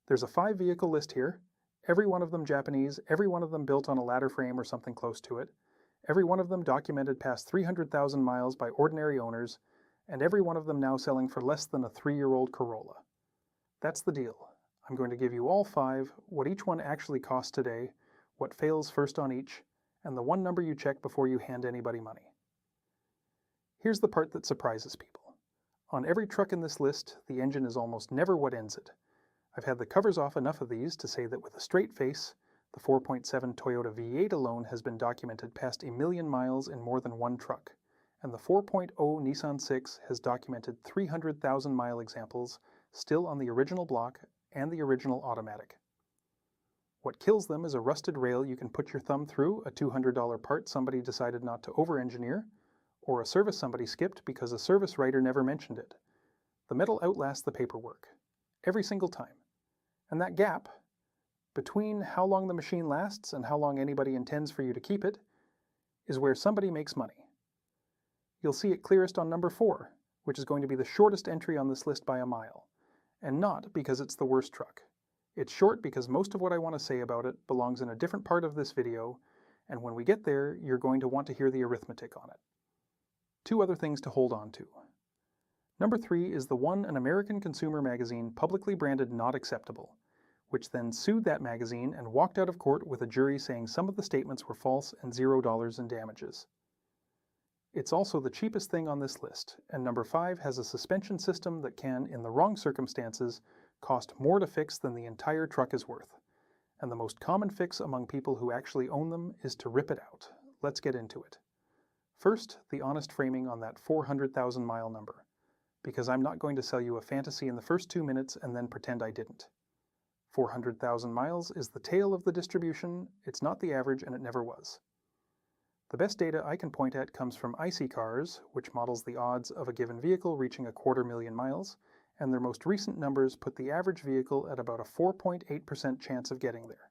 There's a 5-vehicle list here, every one of them Japanese, every one of them built on a ladder frame or something close to it, every one of them documented past 300,000 miles by ordinary owners, and every one of them now selling for less than a 3-year-old Corolla. That's the deal. I'm going to give you all 5, what each one actually costs today, what fails first on each, and the one number you check before you hand anybody money. Here's the part that surprises people. On every truck in this list, the engine is almost never what ends it. I've had the covers off enough of these to say that with a straight face, the 4.7 Toyota V8 alone has been documented past 1 million miles in more than one truck, and the 4.0 Nissan 6 has documented 300,000 mile examples still on the original block and the original automatic. What kills them is a rusted rail you can put your thumb through, a $200 part somebody decided not to over-engineer, or a service somebody skipped because a service writer never mentioned it. The metal outlasts the paperwork, every single time. And that gap between how long the machine lasts and how long anybody intends for you to keep it is where somebody makes money. You'll see it clearest on number 4, which is going to be the shortest entry on this list by a mile, and not because it's the worst truck. It's short because most of what I want to say about it belongs in a different part of this video, and when we get there, you're going to want to hear the arithmetic on it. 2 other things to hold on to. Number 3 is the one an American consumer magazine publicly branded not acceptable, which then sued that magazine and walked out of court with a jury saying some of the statements were false and $0 in damages. It's also the cheapest thing on this list, and number 5 has a suspension system that can, in the wrong circumstances, cost more to fix than the entire truck is worth. And the most common fix among people who actually own them is to rip it out. Let's get into it. First, the honest framing on that 400,000 mile number, because I'm not going to sell you a fantasy in the first 2 minutes and then pretend I didn't. 400,000 miles is the tail of the distribution, it's not the average, and it never was. The best data I can point at comes from IC Cars, which models the odds of a given vehicle reaching 250,000 miles, and their most recent numbers put the average vehicle at about a 4.8% chance of getting there.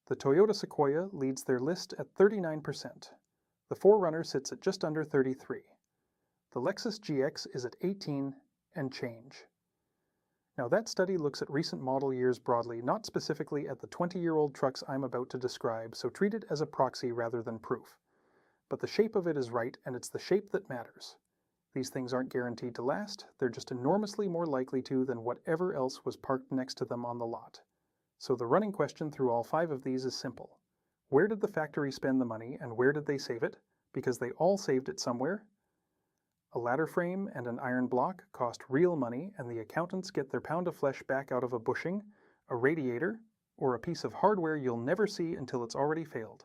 The Toyota Sequoia leads their list at 39%. The 4Runner sits at just under 33%. The Lexus GX is at 18% and change. Now that study looks at recent model years broadly, not specifically at the 20-year-old trucks I'm about to describe, so treat it as a proxy rather than proof. But the shape of it is right, and it's the shape that matters. These things aren't guaranteed to last, they're just enormously more likely to than whatever else was parked next to them on the lot. So the running question through all 5 of these is simple. Where did the factory spend the money, and where did they save it? Because they all saved it somewhere. A ladder frame and an iron block cost real money, and the accountants get their pound of flesh back out of a bushing, a radiator, or a piece of hardware you'll never see until it's already failed.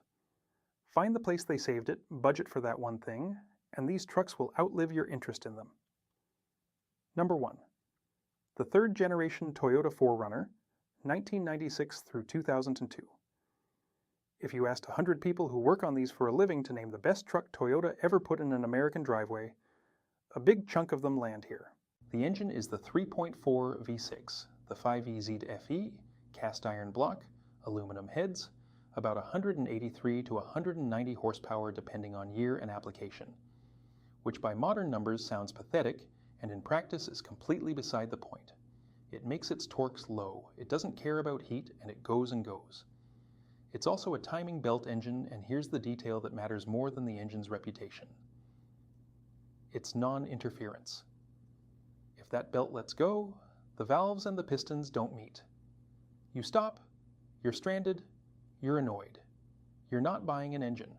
Find the place they saved it, budget for that one thing, and these trucks will outlive your interest in them. Number 1. The 3rd generation Toyota 4Runner, 1996 through 2002. If you asked 100 people who work on these for a living to name the best truck Toyota ever put in an American driveway, a big chunk of them land here. The engine is the 3.4 V6, the 5EZ FE, cast iron block, aluminum heads, about 183 to 190 horsepower depending on year and application, which by modern numbers sounds pathetic and in practice is completely beside the point. It makes its torques low, it doesn't care about heat, and it goes and goes. It's also a timing belt engine, and here's the detail that matters more than the engine's reputation. It's non-interference. If that belt lets go, the valves and the pistons don't meet. You stop, you're stranded, you're annoyed. You're not buying an engine.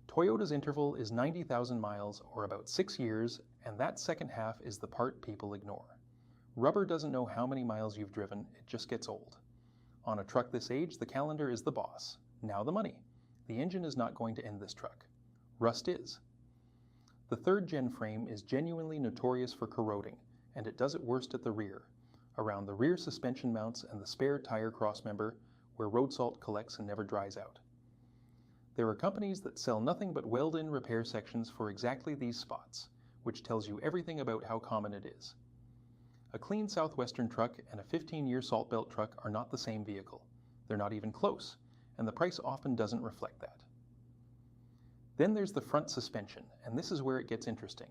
Toyota's interval is 90,000 miles, or about 6 years, and that second half is the part people ignore. Rubber doesn't know how many miles you've driven, it just gets old. On a truck this age, the calendar is the boss. Now the money. The engine is not going to end this truck. Rust is. The 3rd gen frame is genuinely notorious for corroding, and it does it worst at the rear, around the rear suspension mounts and the spare tire crossmember, where road salt collects and never dries out. There are companies that sell nothing but weld-in repair sections for exactly these spots, which tells you everything about how common it is. A clean Southwestern truck and a 15-year salt belt truck are not the same vehicle. They're not even close, and the price often doesn't reflect that. Then there's the front suspension, and this is where it gets interesting.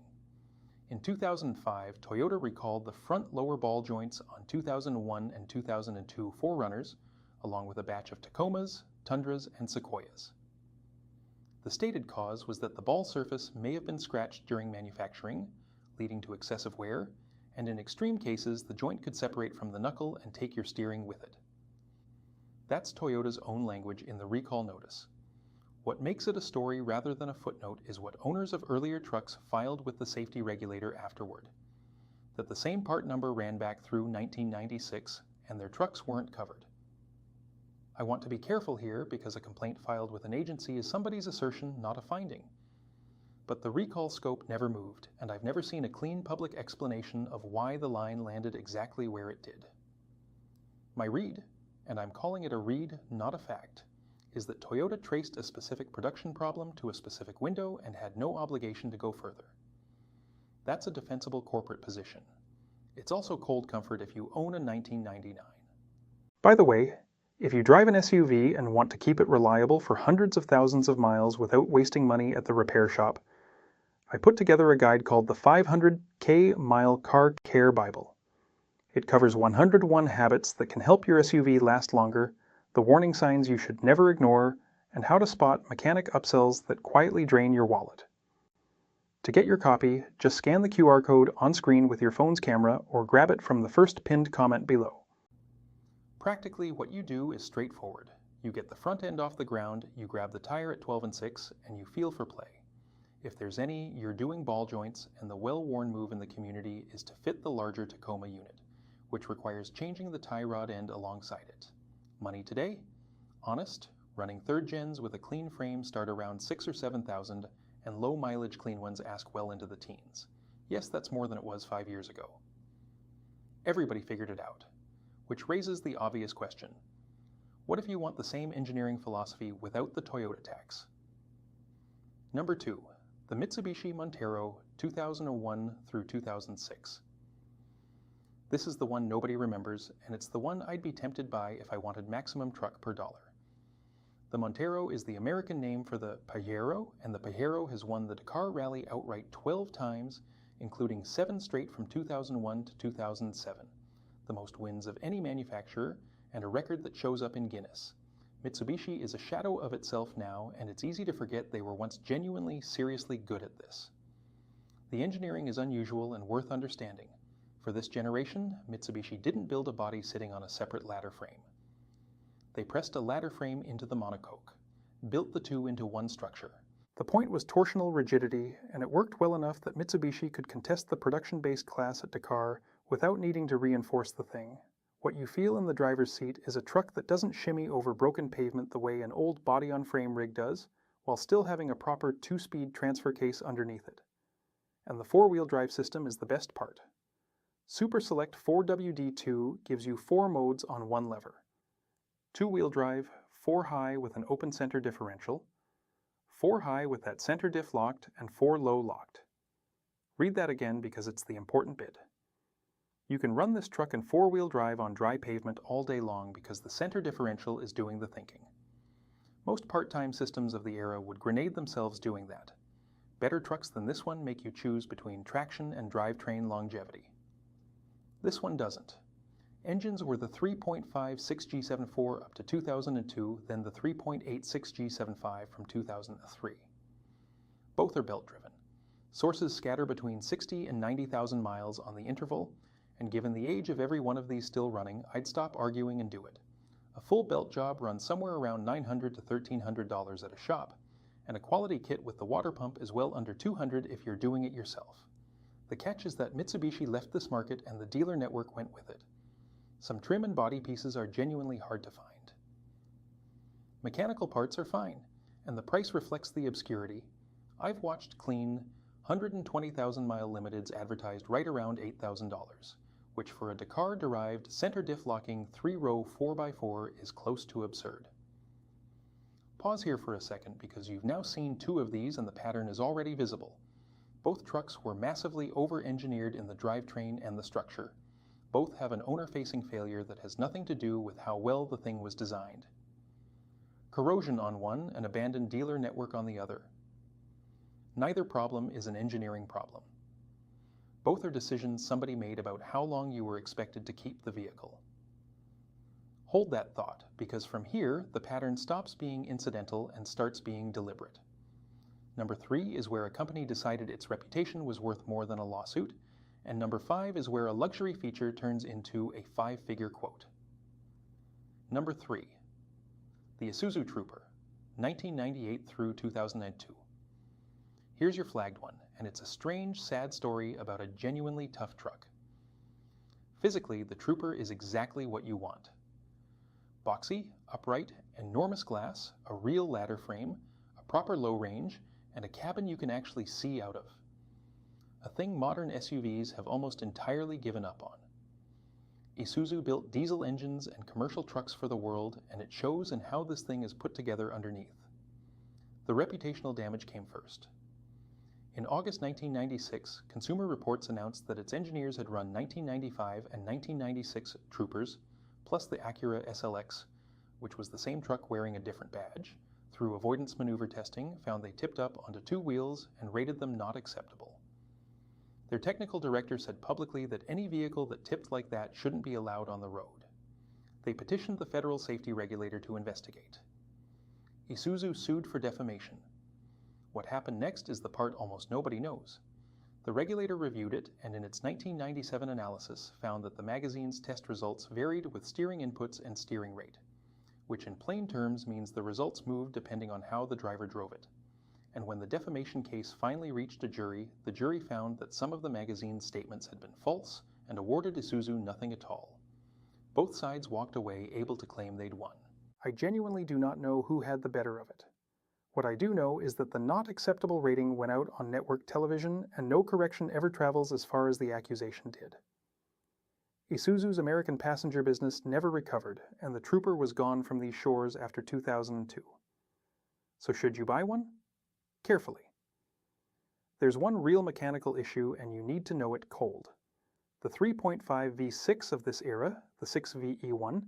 In 2005, Toyota recalled the front lower ball joints on 2001 and 2002 4Runners, along with a batch of Tacomas, Tundras, and Sequoias. The stated cause was that the ball surface may have been scratched during manufacturing, leading to excessive wear, and in extreme cases the joint could separate from the knuckle and take your steering with it. That's Toyota's own language in the recall notice. What makes it a story rather than a footnote is what owners of earlier trucks filed with the safety regulator afterward, that the same part number ran back through 1996 and their trucks weren't covered. I want to be careful here because a complaint filed with an agency is somebody's assertion, not a finding. But the recall scope never moved, and I've never seen a clean public explanation of why the line landed exactly where it did. My read, and I'm calling it a read, not a fact, is that Toyota traced a specific production problem to a specific window and had no obligation to go further. That's a defensible corporate position. It's also cold comfort if you own a 1999. By the way, if you drive an SUV and want to keep it reliable for hundreds of thousands of miles without wasting money at the repair shop, I put together a guide called the 500K Mile Car Care Bible. It covers 101 habits that can help your SUV last longer, the warning signs you should never ignore, and how to spot mechanic upsells that quietly drain your wallet. To get your copy, just scan the QR code on screen with your phone's camera or grab it from the first pinned comment below. Practically, what you do is straightforward. You get the front end off the ground, you grab the tire at 12 6, and you feel for play. If there's any, you're doing ball joints, and the well-worn move in the community is to fit the larger Tacoma unit, which requires changing the tie rod end alongside it. Money today? Honest, running third gens with a clean frame start around $6,000 or $7,000, and low mileage clean ones ask well into the teens. Yes, that's more than it was 5 years ago. Everybody figured it out, which raises the obvious question. What if you want the same engineering philosophy without the Toyota tax? Number 2, the Mitsubishi Montero 2001 through 2006. This is the one nobody remembers, and it's the one I'd be tempted by if I wanted maximum truck per dollar. The Montero is the American name for the Pajero, and the Pajero has won the Dakar Rally outright 12 times, including 7 straight from 2001 to 2007, the most wins of any manufacturer, and a record that shows up in Guinness. Mitsubishi is a shadow of itself now, and it's easy to forget they were once genuinely, seriously good at this. The engineering is unusual and worth understanding. For this generation, Mitsubishi didn't build a body sitting on a separate ladder frame. They pressed a ladder frame into the monocoque, built the two into one structure. The point was torsional rigidity, and it worked well enough that Mitsubishi could contest the production-based class at Dakar without needing to reinforce the thing. What you feel in the driver's seat is a truck that doesn't shimmy over broken pavement the way an old body-on-frame rig does, while still having a proper 2-speed transfer case underneath it. And the 4-wheel drive system is the best part. Super Select 4WD2 gives you 4 modes on one lever. 2-wheel drive, 4 high with an open center differential, 4 high with that center diff locked, and 4 low locked. Read that again because it's the important bit. You can run this truck in 4-wheel drive on dry pavement all day long because the center differential is doing the thinking. Most part-time systems of the era would grenade themselves doing that. Better trucks than this one make you choose between traction and drivetrain longevity. This one doesn't. Engines were the 3.5 6G74 up to 2002, then the 3.8 6G75 from 2003. Both are belt-driven. Sources scatter between 60 and 90,000 miles on the interval, and given the age of every one of these still running, I'd stop arguing and do it. A full belt job runs somewhere around $900 to $1,300 at a shop, and a quality kit with the water pump is well under $200 if you're doing it yourself. The catch is that Mitsubishi left this market and the dealer network went with it. Some trim and body pieces are genuinely hard to find. Mechanical parts are fine, and the price reflects the obscurity. I've watched clean 120,000 mile limiteds advertised right around $8,000, which for a Dakar-derived center diff locking 3-row 4x4 is close to absurd. Pause here for a second because you've now seen 2 of these and the pattern is already visible. Both trucks were massively over-engineered in the drivetrain and the structure. Both have an owner-facing failure that has nothing to do with how well the thing was designed. Corrosion on one, an abandoned dealer network on the other. Neither problem is an engineering problem. Both are decisions somebody made about how long you were expected to keep the vehicle. Hold that thought, because from here, the pattern stops being incidental and starts being deliberate. Number 3 is where a company decided its reputation was worth more than a lawsuit, and number 5 is where a luxury feature turns into a 5-figure quote. Number 3. The Isuzu Trooper, 1998 through 2002. Here's your flagged one, and it's a strange, sad story about a genuinely tough truck. Physically, the Trooper is exactly what you want. Boxy, upright, enormous glass, a real ladder frame, a proper low range, and a cabin you can actually see out of. A thing modern SUVs have almost entirely given up on. Isuzu built diesel engines and commercial trucks for the world, and it shows in how this thing is put together underneath. The reputational damage came first. In August 1996, Consumer Reports announced that its engineers had run 1995 and 1996 Troopers, plus the Acura SLX, which was the same truck wearing a different badge, through avoidance maneuver testing, found they tipped up onto 2 wheels and rated them not acceptable. Their technical director said publicly that any vehicle that tipped like that shouldn't be allowed on the road. They petitioned the federal safety regulator to investigate. Isuzu sued for defamation. What happened next is the part almost nobody knows. The regulator reviewed it, and in its 1997 analysis found that the magazine's test results varied with steering inputs and steering rate, which in plain terms means the results moved depending on how the driver drove it. And when the defamation case finally reached a jury, the jury found that some of the magazine's statements had been false and awarded Isuzu nothing at all. Both sides walked away able to claim they'd won. I genuinely do not know who had the better of it. What I do know is that the not acceptable rating went out on network television, and no correction ever travels as far as the accusation did. Isuzu's American passenger business never recovered, and the Trooper was gone from these shores after 2002. So should you buy one? Carefully. There's one real mechanical issue, and you need to know it cold. The 3.5 V6 of this era, the 6VE1,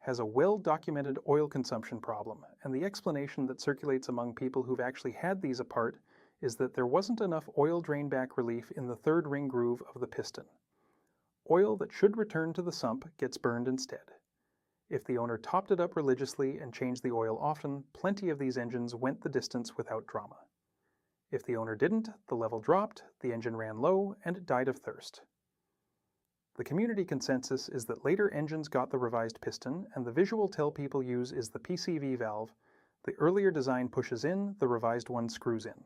has a well-documented oil consumption problem, and the explanation that circulates among people who've actually had these apart is that there wasn't enough oil drainback relief in the third ring groove of the piston. Oil that should return to the sump gets burned instead. If the owner topped it up religiously and changed the oil often, plenty of these engines went the distance without drama. If the owner didn't, the level dropped, the engine ran low, and it died of thirst. The community consensus is that later engines got the revised piston, and the visual tell people use is the PCV valve. The earlier design pushes in, the revised one screws in.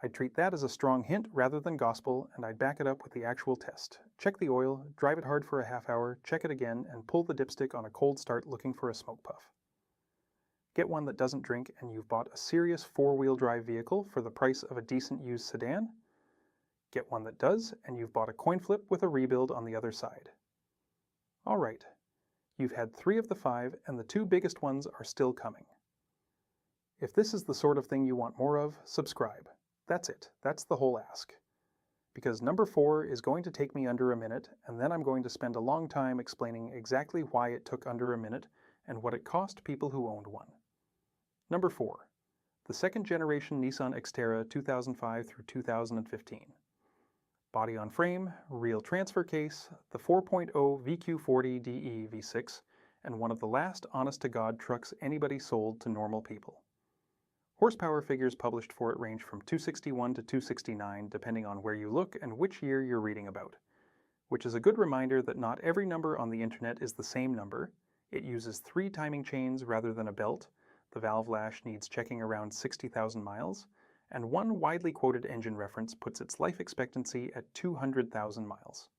I'd treat that as a strong hint rather than gospel, and I'd back it up with the actual test. Check the oil, drive it hard for a half hour, check it again, and pull the dipstick on a cold start looking for a smoke puff. Get one that doesn't drink, and you've bought a serious 4-wheel drive vehicle for the price of a decent used sedan. Get one that does, and you've bought a coin flip with a rebuild on the other side. All right, you've had 3 of the 5, and the 2 biggest ones are still coming. If this is the sort of thing you want more of, subscribe. That's it. That's the whole ask. Because number 4 is going to take me under a minute, and then I'm going to spend a long time explaining exactly why it took under a minute and what it cost people who owned one. Number 4. The second generation Nissan Xterra 2005 through 2015. Body on frame, real transfer case, the 4.0 VQ40DE V6, and one of the last honest-to-God trucks anybody sold to normal people. Horsepower figures published for it range from 261 to 269 depending on where you look and which year you're reading about, which is a good reminder that not every number on the internet is the same number. It uses 3 timing chains rather than a belt, the valve lash needs checking around 60,000 miles, and one widely quoted engine reference puts its life expectancy at 200,000 miles.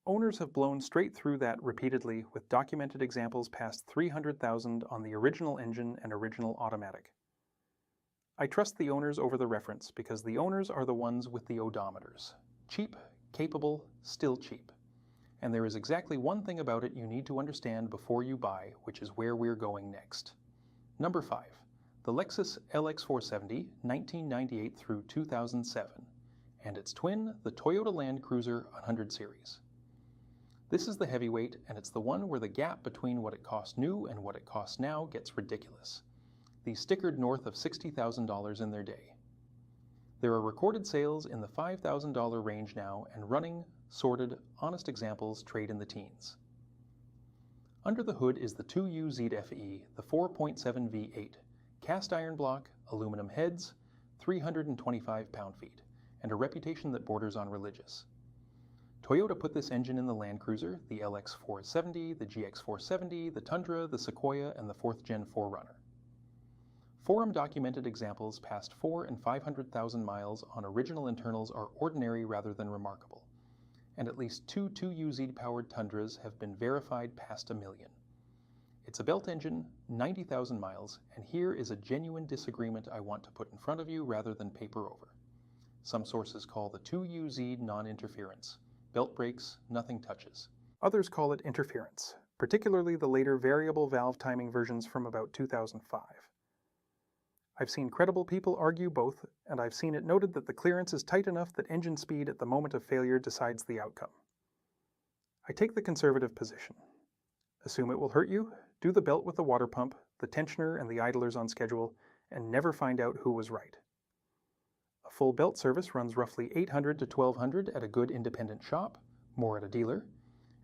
Owners have blown straight through that repeatedly, with documented examples past 300,000 on the original engine and original automatic. I trust the owners over the reference because the owners are the ones with the odometers. Cheap, capable, still cheap. And there is exactly one thing about it you need to understand before you buy, which is where we're going next. Number 5. The Lexus LX470, 1998 through 2007, and its twin, the Toyota Land Cruiser 100 series. This is the heavyweight, and it's the one where the gap between what it cost new and what it costs now gets ridiculous. These stickered north of $60,000 in their day. There are recorded sales in the $5,000 range now, and running, sorted, honest examples trade in the teens. Under the hood is the 2UZFE, the 4.7 V8, cast iron block, aluminum heads, 325 pound-feet, and a reputation that borders on religious. Toyota put this engine in the Land Cruiser, the LX470, the GX470, the Tundra, the Sequoia, and the 4th Gen 4Runner. Forum-documented examples past 400,000 and 500,000 miles on original internals are ordinary rather than remarkable, and at least two 2UZ-powered Tundras have been verified past 1 million. It's a belt engine, 90,000 miles, and here is a genuine disagreement I want to put in front of you rather than paper over. Some sources call the 2UZ non-interference. Belt brakes, nothing touches. Others call it interference, particularly the later variable valve timing versions from about 2005. I've seen credible people argue both, and I've seen it noted that the clearance is tight enough that engine speed at the moment of failure decides the outcome. I take the conservative position. Assume it will hurt you, do the belt with the water pump, the tensioner, and the idlers on schedule, and never find out who was right. A full belt service runs roughly $800 to $1,200 at a good independent shop, more at a dealer,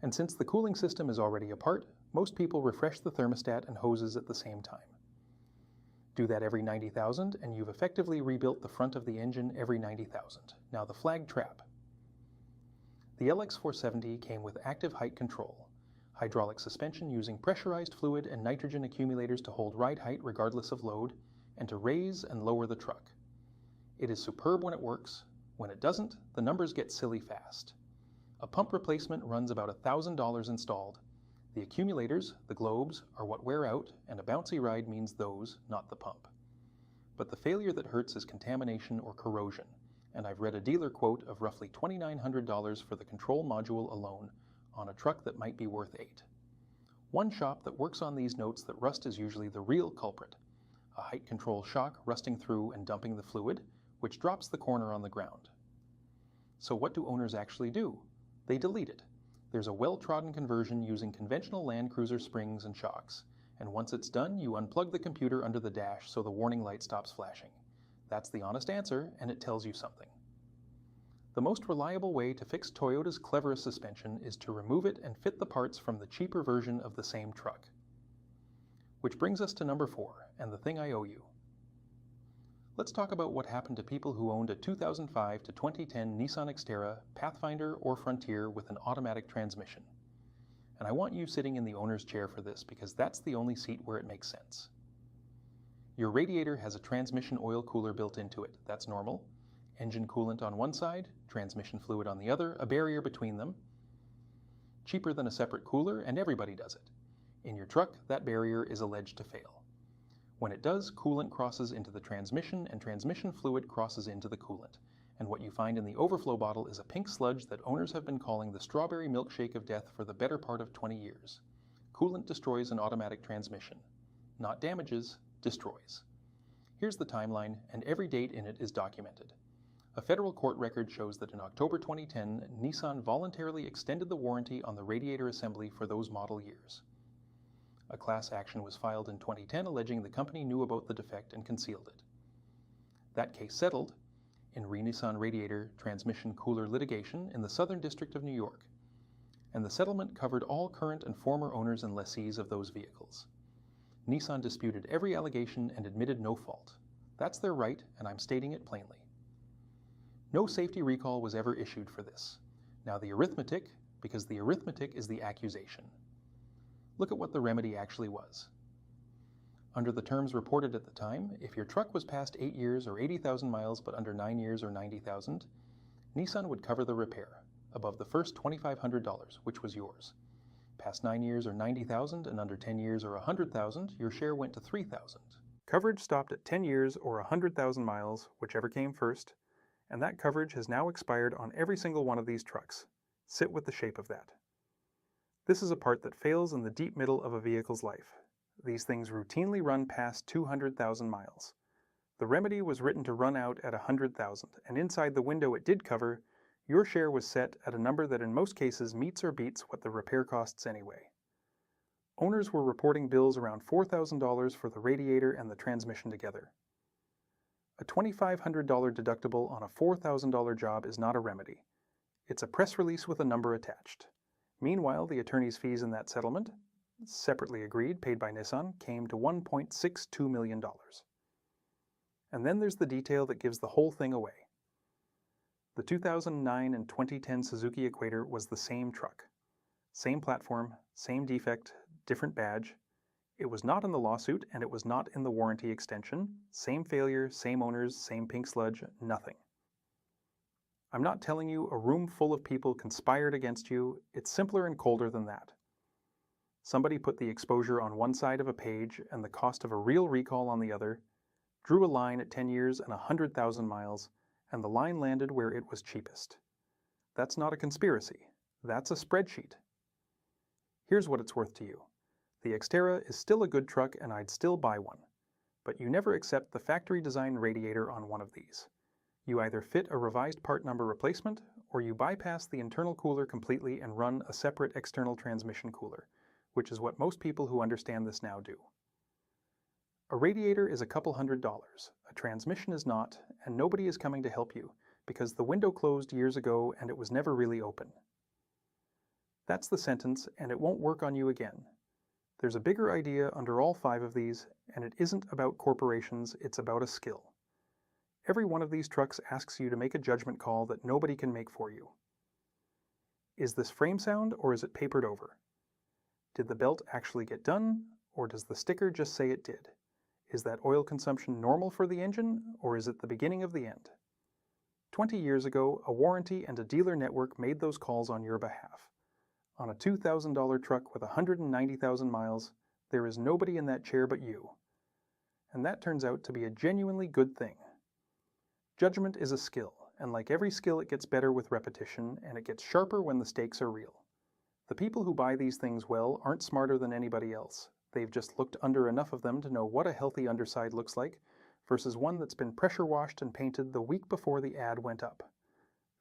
and since the cooling system is already apart, most people refresh the thermostat and hoses at the same time. Do that every 90,000 and you've effectively rebuilt the front of the engine every 90,000. Now the flag trap. The LX470 came with active height control, hydraulic suspension using pressurized fluid and nitrogen accumulators to hold ride height regardless of load, and to raise and lower the truck. It is superb when it works. When it doesn't, the numbers get silly fast. A pump replacement runs about $1,000 installed. The accumulators, the globes, are what wear out, and a bouncy ride means those, not the pump. But the failure that hurts is contamination or corrosion, and I've read a dealer quote of roughly $2,900 for the control module alone on a truck that might be worth $8,000. One shop that works on these notes that rust is usually the real culprit. A height control shock rusting through and dumping the fluid, which drops the corner on the ground. So what do owners actually do? They delete it. There's a well-trodden conversion using conventional Land Cruiser springs and shocks, and once it's done, you unplug the computer under the dash so the warning light stops flashing. That's the honest answer, and it tells you something. The most reliable way to fix Toyota's cleverest suspension is to remove it and fit the parts from the cheaper version of the same truck. Which brings us to number 4, and the thing I owe you. Let's talk about what happened to people who owned a 2005 to 2010 Nissan Xterra, Pathfinder, or Frontier with an automatic transmission. And I want you sitting in the owner's chair for this because that's the only seat where it makes sense. Your radiator has a transmission oil cooler built into it. That's normal. Engine coolant on one side, transmission fluid on the other, a barrier between them. Cheaper than a separate cooler, and everybody does it. In your truck, that barrier is alleged to fail. When it does, coolant crosses into the transmission and transmission fluid crosses into the coolant. And what you find in the overflow bottle is a pink sludge that owners have been calling the strawberry milkshake of death for the better part of 20 years. Coolant destroys an automatic transmission. Not damages, destroys. Here's the timeline, and every date in it is documented. A federal court record shows that in October 2010, Nissan voluntarily extended the warranty on the radiator assembly for those model years. A class action was filed in 2010 alleging the company knew about the defect and concealed it. That case settled in re-Nissan radiator transmission cooler litigation in the Southern District of New York, and the settlement covered all current and former owners and lessees of those vehicles. Nissan disputed every allegation and admitted no fault. That's their right, and I'm stating it plainly. No safety recall was ever issued for this. Now the arithmetic, because the arithmetic is the accusation. Look at what the remedy actually was. Under the terms reported at the time, if your truck was past 8 years or 80,000 miles but under 9 years or 90,000, Nissan would cover the repair, above the first $2,500, which was yours. Past 9 years or 90,000 and under 10 years or 100,000, your share went to $3,000. Coverage stopped at 10 years or 100,000 miles, whichever came first, and that coverage has now expired on every single one of these trucks. Sit with the shape of that. This is a part that fails in the deep middle of a vehicle's life. These things routinely run past 200,000 miles. The remedy was written to run out at 100,000, and inside the window it did cover, your share was set at a number that in most cases meets or beats what the repair costs anyway. Owners were reporting bills around $4,000 for the radiator and the transmission together. A $2,500 deductible on a $4,000 job is not a remedy. It's a press release with a number attached. Meanwhile, the attorney's fees in that settlement, separately agreed, paid by Nissan, came to $1.62 million. And then there's the detail that gives the whole thing away. The 2009 and 2010 Suzuki Equator was the same truck. Same platform, same defect, different badge. It was not in the lawsuit, and it was not in the warranty extension. Same failure, same owners, same pink sludge, nothing. I'm not telling you a room full of people conspired against you. It's simpler and colder than that. Somebody put the exposure on one side of a page and the cost of a real recall on the other, drew a line at 10 years and 100,000 miles, and the line landed where it was cheapest. That's not a conspiracy. That's a spreadsheet. Here's what it's worth to you. The Xterra is still a good truck and I'd still buy one, but you never accept the factory design radiator on one of these. You either fit a revised part number replacement, or you bypass the internal cooler completely and run a separate external transmission cooler, which is what most people who understand this now do. A radiator is a couple $100, a transmission is not, and nobody is coming to help you, because the window closed years ago and it was never really open. That's the sentence, and it won't work on you again. There's a bigger idea under all 5 of these, and it isn't about corporations, it's about a skill. Every one of these trucks asks you to make a judgment call that nobody can make for you. Is this frame sound, or is it papered over? Did the belt actually get done, or does the sticker just say it did? Is that oil consumption normal for the engine, or is it the beginning of the end? 20 years ago, a warranty and a dealer network made those calls on your behalf. On a $2,000 truck with 190,000 miles, there is nobody in that chair but you. And that turns out to be a genuinely good thing. Judgment is a skill, and like every skill it gets better with repetition, and it gets sharper when the stakes are real. The people who buy these things well aren't smarter than anybody else. They've just looked under enough of them to know what a healthy underside looks like, versus one that's been pressure washed and painted the week before the ad went up.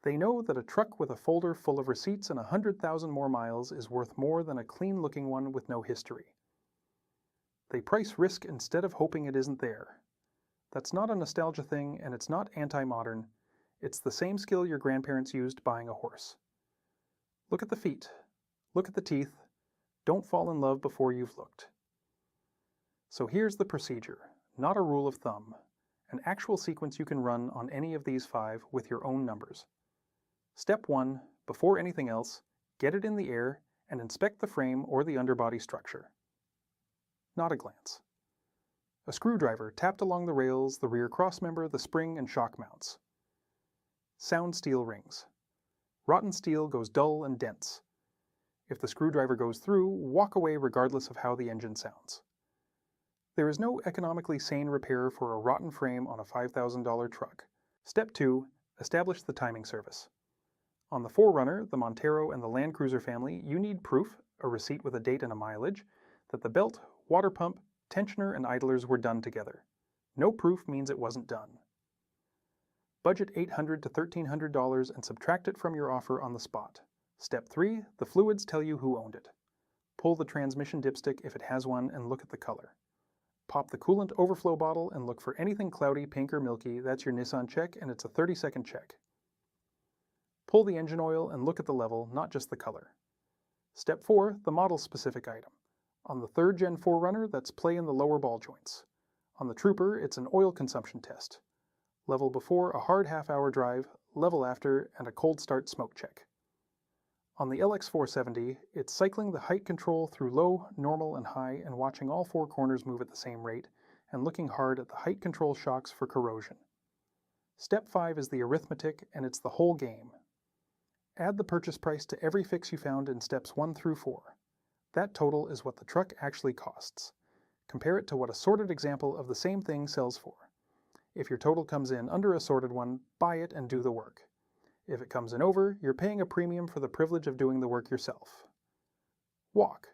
They know that a truck with a folder full of receipts and 100,000 more miles is worth more than a clean-looking one with no history. They price risk instead of hoping it isn't there. That's not a nostalgia thing, and it's not anti-modern. It's the same skill your grandparents used buying a horse. Look at the feet. Look at the teeth. Don't fall in love before you've looked. So here's the procedure, not a rule of thumb, an actual sequence you can run on any of these 5 with your own numbers. Step 1, before anything else, get it in the air and inspect the frame or the underbody structure. Not a glance. A screwdriver tapped along the rails, the rear crossmember, the spring, and shock mounts. Sound steel rings. Rotten steel goes dull and dense. If the screwdriver goes through, walk away regardless of how the engine sounds. There is no economically sane repair for a rotten frame on a $5,000 truck. Step 2, establish the timing service. On the 4Runner, the Montero, and the Land Cruiser family, you need proof, a receipt with a date and a mileage, that the belt, water pump, tensioner, and idlers were done together. No proof means it wasn't done. Budget $800 to $1,300 and subtract it from your offer on the spot. Step 3, the fluids tell you who owned it. Pull the transmission dipstick if it has one and look at the color. Pop the coolant overflow bottle and look for anything cloudy, pink, or milky. That's your Nissan check, and it's a 30-second check. Pull the engine oil and look at the level, not just the color. Step 4, the model-specific item. On the 3rd Gen 4Runner, that's play in the lower ball joints. On the Trooper, it's an oil consumption test. Level before a hard half-hour drive, level after, and a cold start smoke check. On the LX470, it's cycling the height control through low, normal, and high, and watching all 4 corners move at the same rate, and looking hard at the height control shocks for corrosion. Step 5 is the arithmetic, and it's the whole game. Add the purchase price to every fix you found in steps 1 through 4. That total is what the truck actually costs. Compare it to what a sorted example of the same thing sells for. If your total comes in under a sorted one, buy it and do the work. If it comes in over, you're paying a premium for the privilege of doing the work yourself. Walk.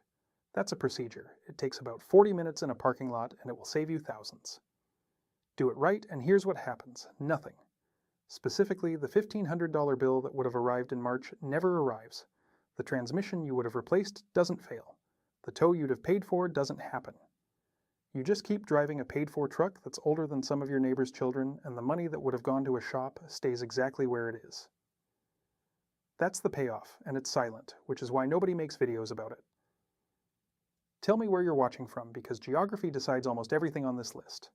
That's a procedure. It takes about 40 minutes in a parking lot, and it will save you thousands. Do it right, and here's what happens. Nothing. Specifically, the $1,500 bill that would have arrived in March never arrives. The transmission you would have replaced doesn't fail. The tow you'd have paid for doesn't happen. You just keep driving a paid-for truck that's older than some of your neighbor's children, and the money that would have gone to a shop stays exactly where it is. That's the payoff, and it's silent, which is why nobody makes videos about it. Tell me where you're watching from, because geography decides almost everything on this list.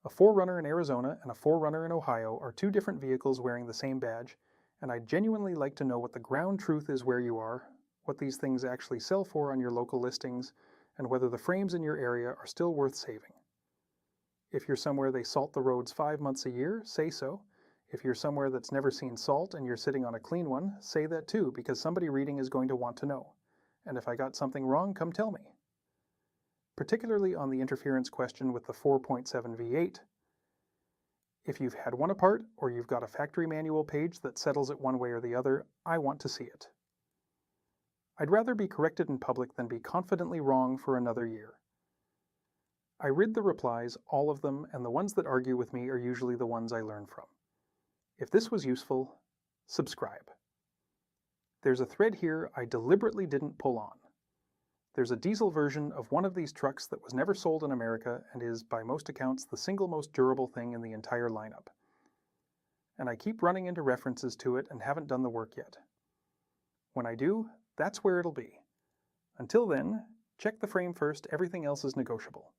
A 4Runner in Arizona and a 4Runner in Ohio are two different vehicles wearing the same badge, and I'd genuinely like to know what the ground truth is where you are, what these things actually sell for on your local listings, and whether the frames in your area are still worth saving. If you're somewhere they salt the roads 5 months a year, say so. If you're somewhere that's never seen salt and you're sitting on a clean one, say that too, because somebody reading is going to want to know. And if I got something wrong, come tell me. Particularly on the interference question with the 4.7 V8. If you've had one apart, or you've got a factory manual page that settles it one way or the other, I want to see it. I'd rather be corrected in public than be confidently wrong for another year. I read the replies, all of them, and the ones that argue with me are usually the ones I learn from. If this was useful, subscribe. There's a thread here I deliberately didn't pull on. There's a diesel version of one of these trucks that was never sold in America and is, by most accounts, the single most durable thing in the entire lineup. And I keep running into references to it and haven't done the work yet. When I do, that's where it'll be. Until then, check the frame first, everything else is negotiable.